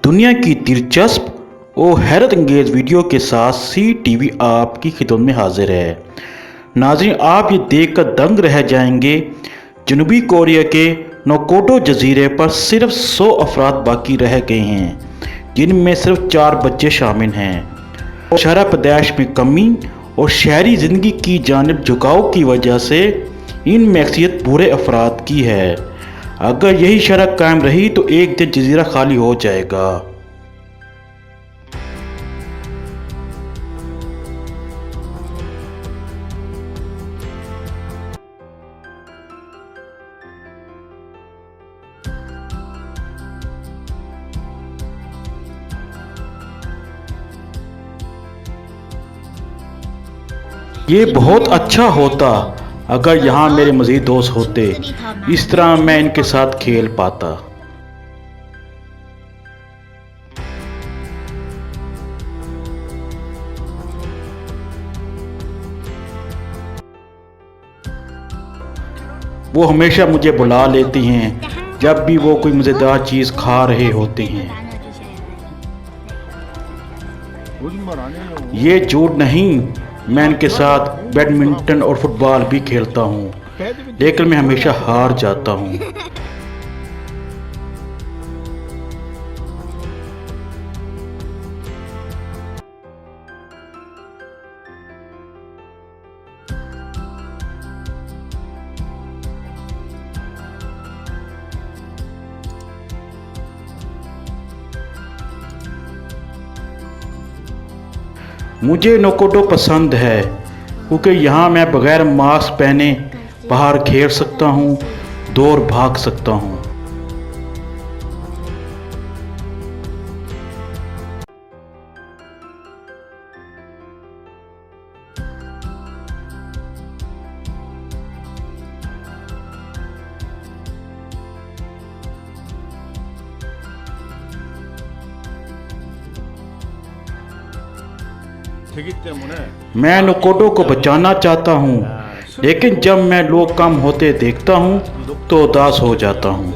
दुनिया की दिलचस्प और हैरत अंगेज वीडियो के साथ CTV आपकी खिदमत में हाजिर है। नाज़रीन, आप ये देखकर दंग रह जाएंगे। जनूबी कोरिया के नोकोटो जजीरे पर सिर्फ 100 अफराद बाकी रह गए हैं, जिनमें सिर्फ 4 बच्चे शामिल हैं। शहर पैदाइश में कमी और शहरी ज़िंदगी की जानिब झुकाव की वजह से इनमें अक्सरियत बुरे अफराद की है। अगर यही शरह कायम रही तो एक दिन जजीरा खाली हो जाएगा। ये बहुत अच्छा होता अगर यहाँ मेरे मज़ीद दोस्त होते, इस तरह मैं इनके साथ खेल पाता। वो हमेशा मुझे बुला लेती हैं जब भी वो कोई मज़ेदार चीज़ खा रहे होते हैं। ये झूठ नहीं, मैं इनके साथ बैडमिंटन और फुटबॉल भी खेलता हूँ, लेकिन मैं हमेशा हार जाता हूँ। मुझे नोकोटो पसंद है क्योंकि यहाँ मैं बगैर मास्क पहने बाहर खेल सकता हूँ, दौड़ भाग सकता हूँ। मैं नोकोटो को बचाना चाहता हूँ, लेकिन जब मैं लोग कम होते देखता हूँ तो उदास हो जाता हूँ।